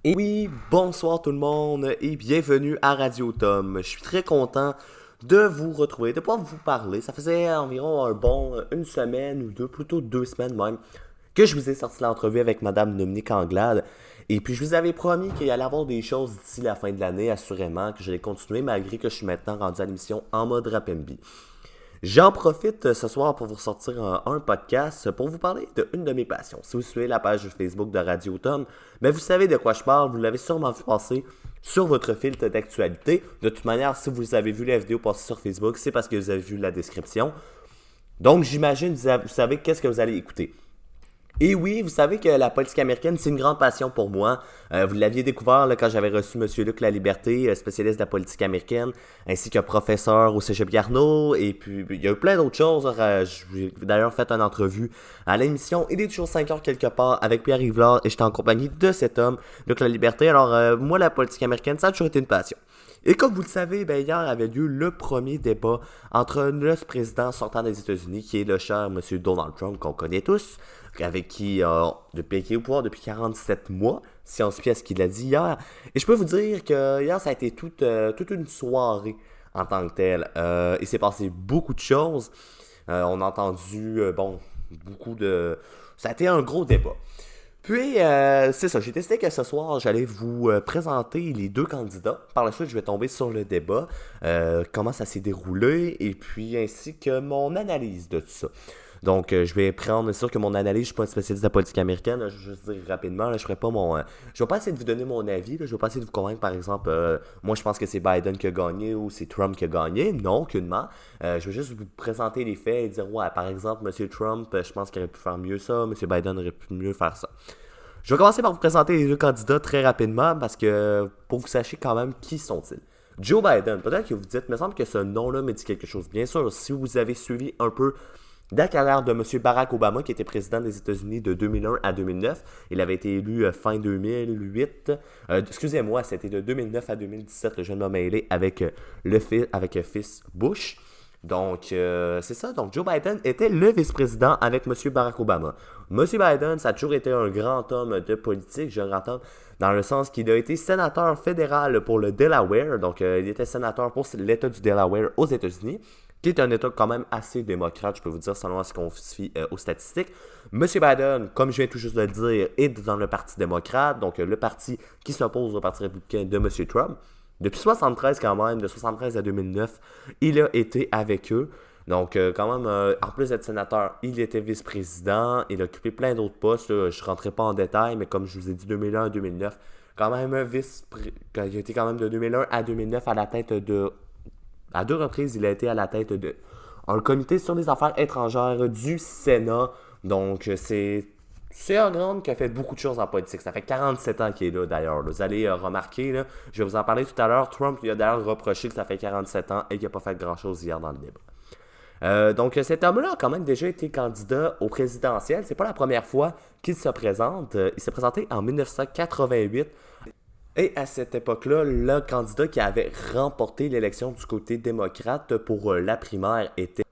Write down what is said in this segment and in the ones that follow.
Et oui, bonsoir tout le monde et bienvenue à Radio Tom. Je suis très content de vous retrouver, de pouvoir vous parler. Ça faisait environ une semaine ou deux, plutôt 2 semaines même, que je vous ai sorti l'entrevue avec Madame Dominique Anglade. Et puis je vous avais promis qu'il y allait avoir des choses d'ici la fin de l'année, assurément, que j'allais continuer malgré que je suis maintenant rendu à l'émission en mode Rapembi. J'en profite ce soir pour vous sortir un podcast pour vous parler d'une de mes passions. Si vous suivez la page Facebook de Radio Tom, ben vous savez de quoi je parle, vous l'avez sûrement vu passer sur votre filtre d'actualité. De toute manière, si vous avez vu la vidéo passer sur Facebook, c'est parce que vous avez vu la description. Donc j'imagine que vous savez qu'est-ce que vous allez écouter. Et oui, vous savez que la politique américaine, c'est une grande passion pour moi. Vous l'aviez découvert là, quand j'avais reçu M. Luc Laliberté, spécialiste de la politique américaine, ainsi que professeur au Cégep Garneau. Et puis, il y a eu plein d'autres choses. J'ai d'ailleurs fait une entrevue à l'émission Il est toujours 5 heures quelque part avec Pierre Yvelard et j'étais en compagnie de cet homme, Luc Laliberté. Alors, moi, la politique américaine, ça a toujours été une passion. Et comme vous le savez, ben, hier avait lieu le premier débat entre le président sortant des États-Unis, qui est le cher M. Donald Trump, qu'on connaît tous, avec qui depuis qui est au pouvoir depuis 47 mois, si on se fie à ce qu'il a dit hier. Et je peux vous dire que hier, ça a été toute une soirée en tant que telle. Il s'est passé beaucoup de choses. On a entendu, beaucoup de... Ça a été un gros débat. Puis, c'est ça, j'ai décidé que ce soir, j'allais vous présenter les deux candidats. Par la suite, je vais tomber sur le débat, comment ça s'est déroulé, et puis ainsi que mon analyse de tout ça. Donc, je vais prendre, c'est sûr que mon analyse, je suis pas un spécialiste de la politique américaine, là, je vais juste dire rapidement, là, je ferai pas je vais pas essayer de vous donner mon avis, là, je vais pas essayer de vous convaincre, par exemple, moi je pense que c'est Biden qui a gagné ou c'est Trump qui a gagné, non, aucunement. Je vais juste vous présenter les faits et dire, ouais, par exemple, M. Trump, je pense qu'il aurait pu faire mieux ça, M. Biden aurait pu mieux faire ça. Je vais commencer par vous présenter les deux candidats très rapidement parce que pour que vous sachiez quand même qui sont-ils. Joe Biden, peut-être que vous dites, il me semble que ce nom-là me dit quelque chose. Bien sûr, si vous avez suivi un peu la carrière de M. Barack Obama, qui était président des États-Unis de 2001 à 2009, il avait été élu fin 2008. Excusez-moi, c'était de 2009 à 2017, je viens de me mêler avec fils Bush. Donc, c'est ça. Donc, Joe Biden était le vice-président avec M. Barack Obama. M. Biden, ça a toujours été un grand homme de politique, un grand homme dans le sens qu'il a été sénateur fédéral pour le Delaware. Donc, il était sénateur pour l'État du Delaware aux États-Unis, qui est un État quand même assez démocrate, je peux vous dire, selon ce qu'on se fie aux statistiques. M. Biden, comme je viens tout juste de le dire, est dans le Parti démocrate, donc le parti qui s'oppose au Parti républicain de M. Trump. Depuis 73 quand même, de 73 à 2009, il a été avec eux. Donc, quand même, en plus d'être sénateur, il était vice-président. Il a occupé plein d'autres postes. Là. Je ne rentrerai pas en détail, mais comme je vous ai dit, 2001 à 2009, quand même il a été quand même de 2001 à 2009 à la tête de... À deux reprises, il a été à la tête de un comité sur les affaires étrangères du Sénat. Donc, c'est un homme qui a fait beaucoup de choses en politique. Ça fait 47 ans qu'il est là, d'ailleurs. Vous allez remarquer, là, je vais vous en parler tout à l'heure. Trump lui a d'ailleurs reproché que ça fait 47 ans et qu'il n'a pas fait grand-chose hier dans le débat. Donc, cet homme-là a quand même déjà été candidat au présidentiel. C'est pas la première fois qu'il se présente. Il s'est présenté en 1988. Et à cette époque-là, le candidat qui avait remporté l'élection du côté démocrate pour la primaire était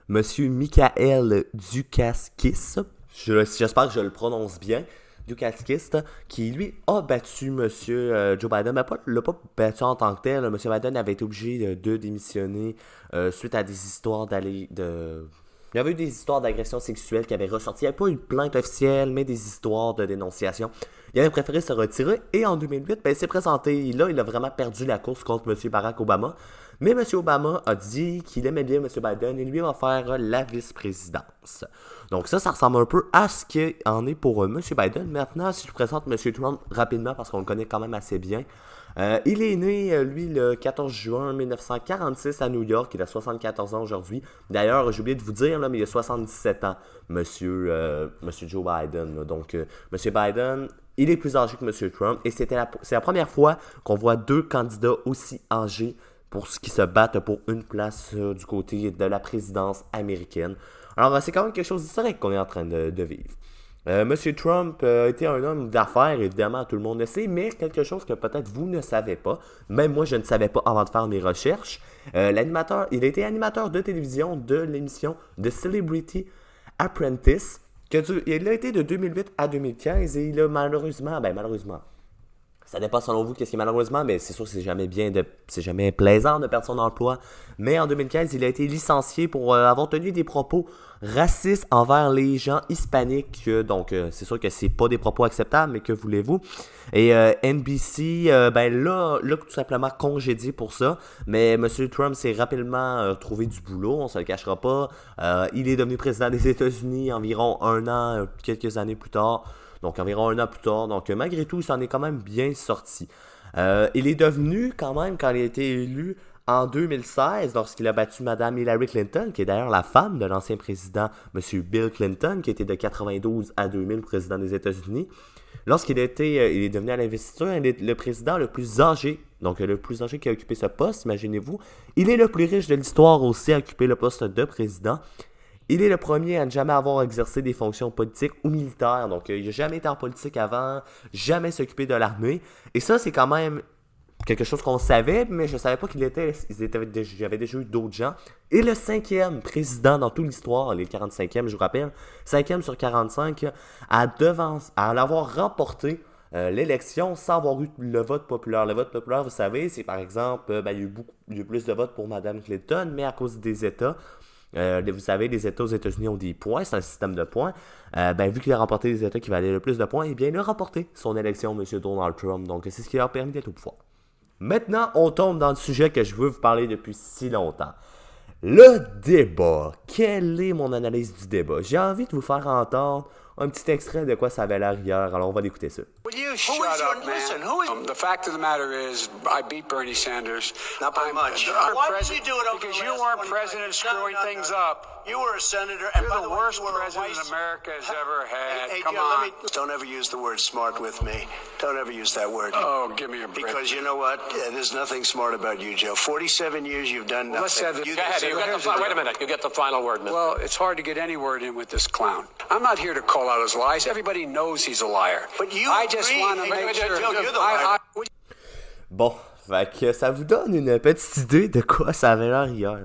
Monsieur Michael Dukakis. J'espère que je le prononce bien. Dukakis, qui lui a battu Monsieur Joe Biden, mais l'a pas battu en tant que tel. Monsieur Biden avait été obligé de démissionner suite à des histoires il y avait eu des histoires d'agression sexuelle qui avaient ressorti. Il n'y avait pas eu de plainte officielle, mais des histoires de dénonciation. Il avait préféré se retirer et en 2008, ben, il s'est présenté. Là, il a vraiment perdu la course contre M. Barack Obama. Mais M. Obama a dit qu'il aimait bien M. Biden et lui a offert la vice-présidence. Donc ça ressemble un peu à ce qu'il en est pour M. Biden. Maintenant, si je présente M. Trump rapidement, parce qu'on le connaît quand même assez bien, il est né, lui, le 14 juin 1946 à New York. Il a 74 ans aujourd'hui. D'ailleurs, j'ai oublié de vous dire, là, mais il a 77 ans, Monsieur Joe Biden. Là. Donc, Monsieur Biden, il est plus âgé que Monsieur Trump. Et c'est la première fois qu'on voit deux candidats aussi âgés pour ce qui se battent pour une place du côté de la présidence américaine. Alors, c'est quand même quelque chose d'historique qu'on est en train de vivre. Monsieur Trump a été un homme d'affaires, évidemment, tout le monde le sait, mais quelque chose que peut-être vous ne savez pas, même moi je ne savais pas avant de faire mes recherches. Il a été animateur de télévision de l'émission The Celebrity Apprentice, il a été de 2008 à 2015 et il a malheureusement, Ça dépend selon vous qu'est-ce qui est malheureusement, mais c'est sûr que c'est jamais plaisant de perdre son emploi. Mais en 2015, il a été licencié pour avoir tenu des propos racistes envers les gens hispaniques. Donc c'est sûr que c'est pas des propos acceptables, mais que voulez-vous? Et NBC, là, tout simplement congédié pour ça. Mais M. Trump s'est rapidement trouvé du boulot, on se le cachera pas. Il est devenu président des États-Unis environ un an, quelques années plus tard. Donc environ un an plus tard. Donc malgré tout, il s'en est quand même bien sorti. Il est devenu quand même, quand il a été élu en 2016, lorsqu'il a battu Mme Hillary Clinton, qui est d'ailleurs la femme de l'ancien président M. Bill Clinton, qui était de 92 à 2000 président des États-Unis. Lorsqu'il il est devenu à l'investiture, il est le président le plus âgé, donc le plus âgé qui a occupé ce poste, imaginez-vous. Il est le plus riche de l'histoire aussi à occuper le poste de président. Il est le premier à ne jamais avoir exercé des fonctions politiques ou militaires. Donc, il n'a jamais été en politique avant, jamais s'occupé de l'armée. Et ça, c'est quand même quelque chose qu'on savait, mais je ne savais pas qu'il était. Il y avait déjà eu d'autres gens. Et le 5e président dans toute l'histoire, les 45e, je vous rappelle, 5e sur 45, à l'avoir remporté l'élection sans avoir eu le vote populaire. Le vote populaire, vous savez, c'est par exemple, il y a eu plus de votes pour Mme Clinton, mais à cause des États. Vous savez, les États aux États-Unis ont des points, c'est un système de points. Vu qu'il a remporté les États qui valaient le plus de points, eh bien, il a remporté son élection, M. Donald Trump. Donc, c'est ce qui lui a permis d'être au pouvoir. Maintenant, on tombe dans le sujet que je veux vous parler depuis si longtemps. Le débat. Quelle est mon analyse du débat? J'ai envie de vous faire entendre un petit extrait de quoi ça avait l'air hier. Alors, on va l'écouter ça. Will you shut up, man? Listen, the fact of the matter is, I beat Bernie Sanders. Not by much. Why did you do it over because you weren't president screwing things up. You were a senator, and You're by the the way, worst you were a president vice. America has ever had. Hey, Come Joe, on. don't ever use the word smart with me. Don't ever use that word. Oh, give me a break. Because you know what? There's nothing smart about you, Joe. 47 years you've done Well, let's nothing. say that- You Go ahead, said- you got the Wait a minute. You get the final word, Mr. Well, it's hard to get any word in with this clown. I'm not here to call out his lies. Everybody knows he's a liar. But you I just agree. want to Hey, make Joe, sure. you're the liar. Bon, fait que ça vous donne une petite idée de quoi ça avait l'air hier.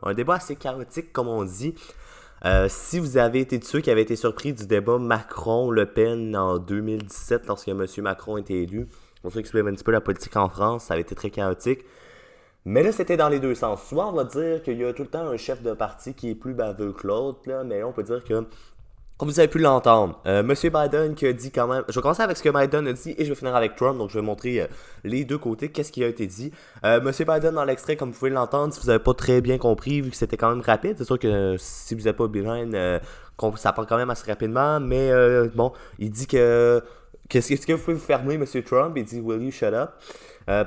Un débat assez chaotique, comme on dit. Si vous avez été de ceux qui avaient été surpris du débat Macron-Le Pen en 2017, lorsque M. Macron était élu, pour ceux qui suivent un petit peu la politique en France, ça avait été très chaotique. Mais là, c'était dans les deux sens. Souvent, on va dire qu'il y a tout le temps un chef de parti qui est plus baveux que l'autre, là, mais là, on peut dire que, comme vous avez pu l'entendre, M. Biden qui a dit quand même... Je vais commencer avec ce que Biden a dit et je vais finir avec Trump, donc je vais montrer les deux côtés, qu'est-ce qui a été dit. M. Biden, dans l'extrait, comme vous pouvez l'entendre, si vous n'avez pas très bien compris, vu que c'était quand même rapide, c'est sûr que si vous n'êtes pas bilingue, ça part quand même assez rapidement, mais bon, il dit que... Est-ce que vous pouvez vous fermer, M. Trump? Il dit « Will you shut up? »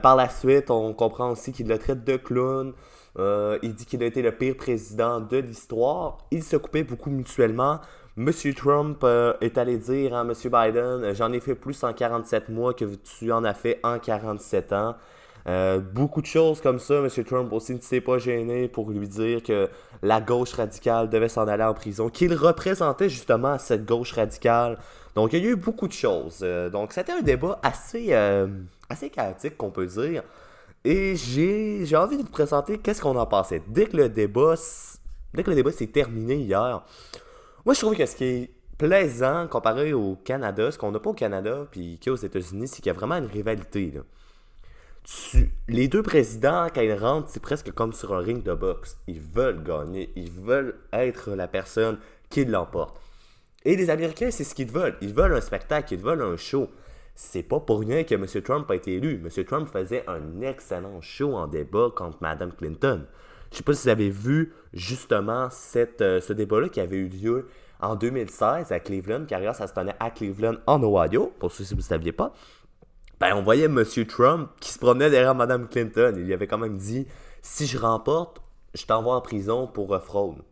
Par la suite, on comprend aussi qu'il le traite de clown. Il dit qu'il a été le pire président de l'histoire. Ils se coupaient beaucoup mutuellement. M. Trump est allé dire à M. Biden « J'en ai fait plus en 47 mois que tu en as fait en 47 ans. » Beaucoup de choses comme ça. M. Trump aussi ne s'est pas gêné pour lui dire que la gauche radicale devait s'en aller en prison, qu'il représentait justement cette gauche radicale. Donc, il y a eu beaucoup de choses. Donc, c'était un débat assez chaotique, qu'on peut dire. Et j'ai envie de vous présenter qu'est-ce qu'on en pensait. Dès que le débat s'est terminé hier, moi, je trouve que ce qui est plaisant comparé au Canada, ce qu'on n'a pas au Canada puis qu'il y a aux États-Unis, c'est qu'il y a vraiment une rivalité, là. Les deux présidents, quand ils rentrent, c'est presque comme sur un ring de boxe. Ils veulent gagner. Ils veulent être la personne qui l'emporte. Et les Américains, c'est ce qu'ils veulent. Ils veulent un spectacle, ils veulent un show. C'est pas pour rien que M. Trump a été élu. M. Trump faisait un excellent show en débat contre Mme Clinton. Je sais pas si vous avez vu justement ce débat-là qui avait eu lieu en 2016 à Cleveland, car ça se tenait à Cleveland, en Ohio, pour ceux si vous ne saviez pas. On voyait M. Trump qui se promenait derrière Mme Clinton. Il lui avait quand même dit « Si je remporte, je t'envoie en prison pour fraude. »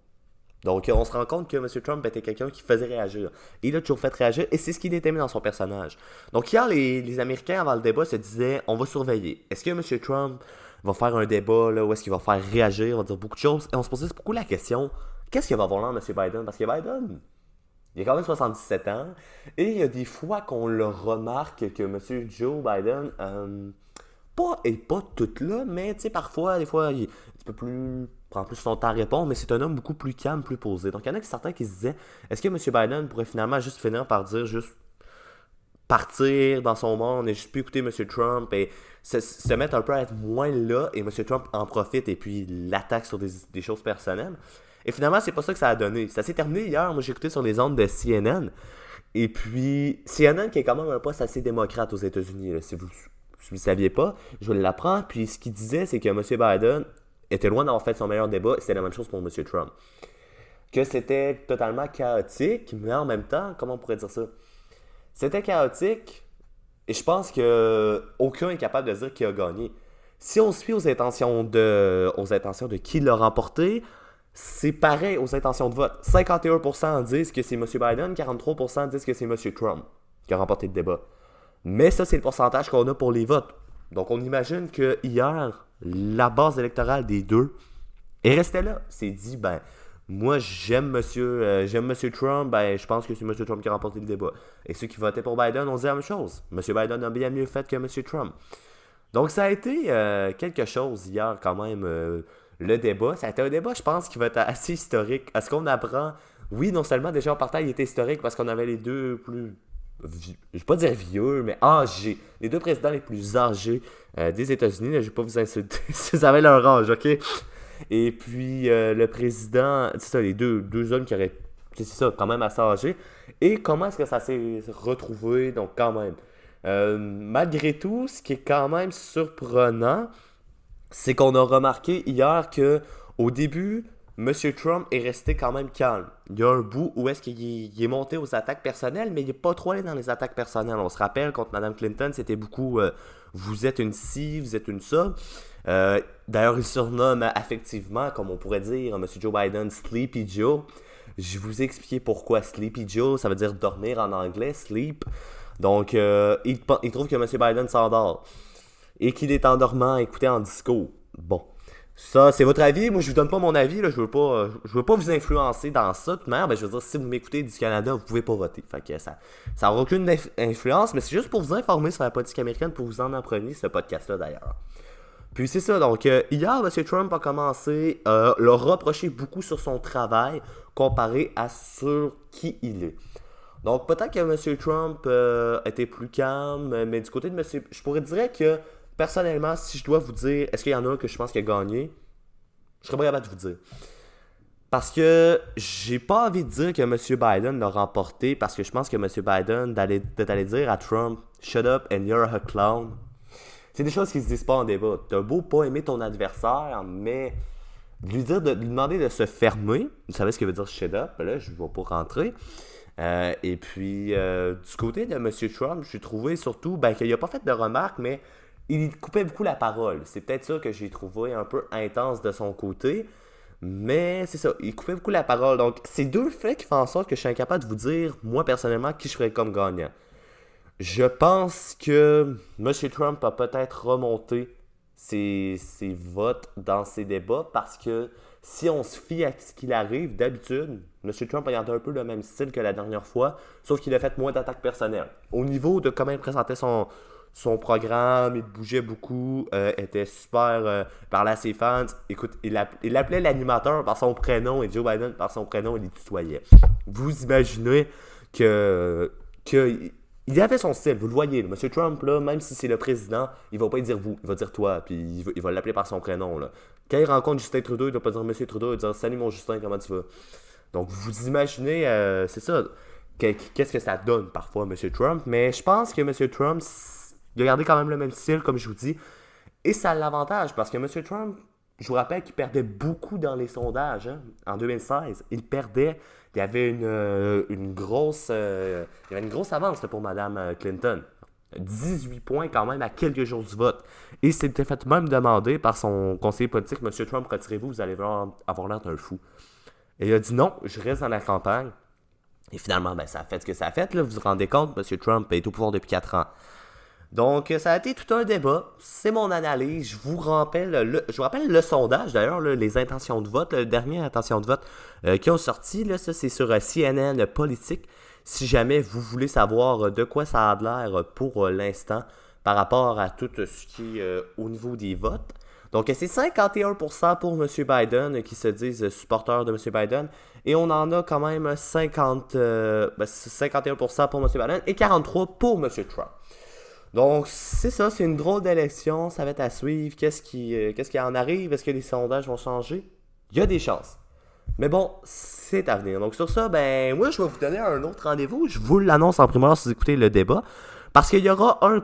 Donc, on se rend compte que M. Trump était quelqu'un qui faisait réagir. Et il a toujours fait réagir, et c'est ce qu'il était mis dans son personnage. Donc, hier, les Américains, avant le débat, se disaient « On va surveiller. Est-ce que M. Trump va faire un débat, là, ou est-ce qu'il va faire réagir, il va dire beaucoup de choses? » Et on se posait beaucoup la question « Qu'est-ce qu'il va avoir là, M. Biden? » Parce que Biden... Il a quand même 77 ans. Et il y a des fois qu'on le remarque que M. Joe Biden, pas tout là, mais tu sais, parfois, des fois, il prend plus son temps à répondre, mais c'est un homme beaucoup plus calme, plus posé. Donc, il y en a certains qui se disaient, est-ce que M. Biden pourrait finalement juste finir par dire juste partir dans son monde et juste plus écouter M. Trump et se mettre un peu à être moins là et M. Trump en profite et puis l'attaque sur des choses personnelles. Et finalement, c'est pas ça que ça a donné. Ça s'est terminé hier. Moi, j'ai écouté sur les ondes de CNN. Et puis, CNN qui est quand même un poste assez démocrate aux États-Unis, là, si vous ne saviez pas, je vais l'apprendre. Puis ce qu'il disait, c'est que M. Biden était loin d'avoir fait son meilleur débat. C'était la même chose pour M. Trump. Que c'était totalement chaotique, mais en même temps, comment on pourrait dire ça? C'était chaotique, et je pense que aucun est capable de dire qui a gagné. Si on se fie aux intentions de qui l'a remporté, c'est pareil aux intentions de vote. 51% disent que c'est M. Biden, 43% disent que c'est M. Trump qui a remporté le débat. Mais ça, c'est le pourcentage qu'on a pour les votes. Donc, on imagine que hier, la base électorale des deux est restée là. C'est dit, ben, moi, j'aime Monsieur Trump, ben, je pense que c'est M. Trump qui a remporté le débat. Et ceux qui votaient pour Biden ont dit la même chose. M. Biden a bien mieux fait que M. Trump. Donc, ça a été quelque chose hier, quand même, le débat. Ça a été un débat, je pense, qui va être assez historique. Est-ce qu'on apprend... Oui, non seulement, déjà, en partant, il était historique parce qu'on avait les deux plus... je vais pas dire vieux, mais âgés. Les deux présidents les plus âgés des États-Unis. Là, je vais pas vous insulter si vous avez leur âge, ok? Et puis, le président... C'est ça, les deux hommes qui auraient... C'est ça, quand même assez âgés. Et comment est-ce que ça s'est retrouvé? Donc, quand même... malgré tout, ce qui est quand même surprenant, c'est qu'on a remarqué hier que au début, M. Trump est resté quand même calme. Il y a un bout où est-ce qu'il est monté aux attaques personnelles, mais il n'est pas trop allé dans les attaques personnelles. On se rappelle, contre Mme Clinton, c'était beaucoup vous êtes une ci, vous êtes une ça. D'ailleurs, il surnomme affectivement, comme on pourrait dire, M. Joe Biden, Sleepy Joe. Je vous ai expliqué pourquoi Sleepy Joe, ça veut dire dormir en anglais, sleep. Donc, il trouve que M. Biden s'endort et qu'il est endormant, écouté en discours. Bon, ça, c'est votre avis. Moi, je vous donne pas mon avis. Là. Je veux pas vous influencer dans ça. De toute manière, ben, je veux dire, si vous m'écoutez du Canada, vous pouvez pas voter. Fait que ça n'aura aucune influence, mais c'est juste pour vous informer sur la politique américaine, pour vous en apprendre ce podcast-là, d'ailleurs. Puis c'est ça, donc hier, M. Trump a commencé à leur reprocher beaucoup sur son travail comparé à sur qui il est. Donc peut-être que M. Trump était plus calme, mais du côté de M. Je pourrais dire que, personnellement, si je dois vous dire, est-ce qu'il y en a un que je pense qui a gagné, je serais pas capable de vous dire. Parce que j'ai pas envie de dire que M. Biden l'a remporté, parce que je pense que M. Biden, d'aller dire à Trump, « Shut up and you're a clown », c'est des choses qui se disent pas en débat. T'as beau pas aimer ton adversaire, mais de lui demander de se fermer, vous savez ce que veut dire « shut up », là, je vais pas rentrer. Et puis, du côté de M. Trump, j'ai trouvé surtout qu'il n'a pas fait de remarques, mais il coupait beaucoup la parole. C'est peut-être ça que j'ai trouvé un peu intense de son côté. Mais c'est ça, il coupait beaucoup la parole. Donc, c'est deux faits qui font en sorte que je suis incapable de vous dire, moi, personnellement, qui je ferais comme gagnant. Je pense que M. Trump a peut-être remonté ses votes dans ses débats parce que si on se fie à ce qu'il arrive, d'habitude, M. Trump a un peu le même style que la dernière fois, sauf qu'il a fait moins d'attaques personnelles. Au niveau de comment il présentait son programme, il bougeait beaucoup, était super, parlait à ses fans. Écoute, il appelait l'animateur par son prénom et Joe Biden par son prénom, il les tutoyait. Vous imaginez que il avait son style, vous le voyez. Là. M. Trump, là, même si c'est le président, il va pas dire vous, il va dire toi, puis il va l'appeler par son prénom. Là. Quand il rencontre Justin Trudeau, il va pas dire M. Trudeau, il va dire salut mon Justin, comment tu vas? Donc vous imaginez, c'est ça, qu'est-ce que ça donne parfois M. Trump, mais je pense que M. Trump, il a gardé quand même le même style, comme je vous dis, et ça a l'avantage, parce que M. Trump, je vous rappelle qu'il perdait beaucoup dans les sondages, hein, en 2016, il perdait. Il y avait une grosse avance là, pour Mme Clinton. 18 points quand même à quelques jours du vote. Et c'était fait même demander par son conseiller politique, M. Trump, retirez-vous, vous allez avoir l'air d'un fou. Et il a dit non, je reste dans la campagne. Et finalement, ça a fait ce que ça a fait. Là. Vous vous rendez compte, M. Trump est au pouvoir depuis 4 ans. Donc, ça a été tout un débat. C'est mon analyse. Je vous rappelle le sondage, d'ailleurs, là, les intentions de vote, le dernier intention de vote qui ont sorti. Là, ça, c'est sur CNN Politique. Si jamais vous voulez savoir de quoi ça a l'air pour l'instant par rapport à tout ce qui est au niveau des votes. Donc, c'est 51% pour M. Biden, qui se disent supporters de M. Biden. Et on en a quand même 51% pour M. Biden et 43% pour M. Trump. Donc, c'est ça, c'est une drôle d'élection. Ça va être à suivre. Qu'est-ce qui en arrive? Est-ce que les sondages vont changer? Il y a des chances. Mais bon, c'est à venir. Donc, sur ça, moi, je vais vous donner un autre rendez-vous. Je vous l'annonce en primeur si vous écoutez le débat. Parce qu'il y aura un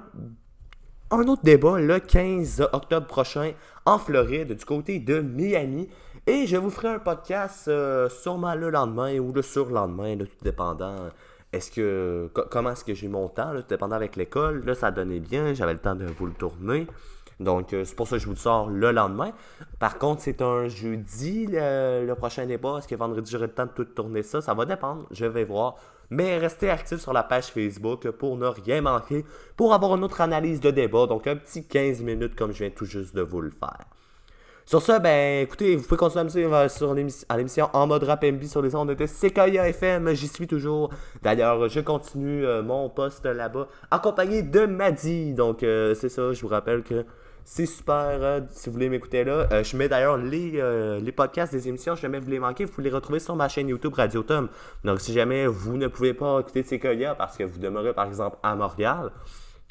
autre débat le 15 octobre prochain en Floride, du côté de Miami. Et je vous ferai un podcast sûrement le lendemain ou le surlendemain, là, tout dépendant. Comment est-ce que j'ai mon temps, là, tout dépendant avec l'école. Là, ça donnait bien, j'avais le temps de vous le tourner. Donc, c'est pour ça que je vous le sors le lendemain. Par contre, c'est un jeudi, le prochain débat. Est-ce que vendredi, j'aurai le temps de tout tourner ça? Ça va dépendre, je vais voir. Mais restez actifs sur la page Facebook pour ne rien manquer, pour avoir une autre analyse de débat. Donc, un petit 15 minutes comme je viens tout juste de vous le faire. Sur ça, écoutez, vous pouvez continuer à me suivre à l'émission En mode rap MB sur les ondes de CKIA FM. J'y suis toujours. D'ailleurs, je continue mon poste là-bas, accompagné de Maddy. Donc, c'est ça, je vous rappelle que c'est super, si vous voulez m'écouter là. Je mets d'ailleurs les podcasts des émissions, si jamais vous les manquez, vous pouvez les retrouver sur ma chaîne YouTube Radio Tom. Donc, si jamais vous ne pouvez pas écouter CKIA parce que vous demeurez par exemple à Montréal,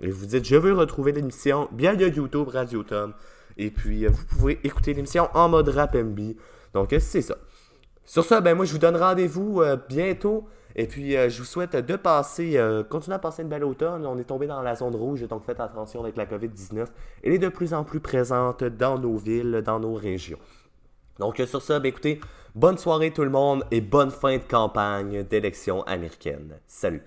et vous dites, je veux retrouver l'émission, bien il y a YouTube Radio Tom. Et puis, vous pouvez écouter l'émission en mode rap MB. Donc, c'est ça. Sur ça, moi, je vous donne rendez-vous bientôt. Et puis, je vous souhaite de continuer à passer une belle automne. On est tombé dans la zone rouge, donc faites attention avec la COVID-19. Elle est de plus en plus présente dans nos villes, dans nos régions. Donc, sur ça, écoutez, bonne soirée tout le monde et bonne fin de campagne d'élection américaine. Salut!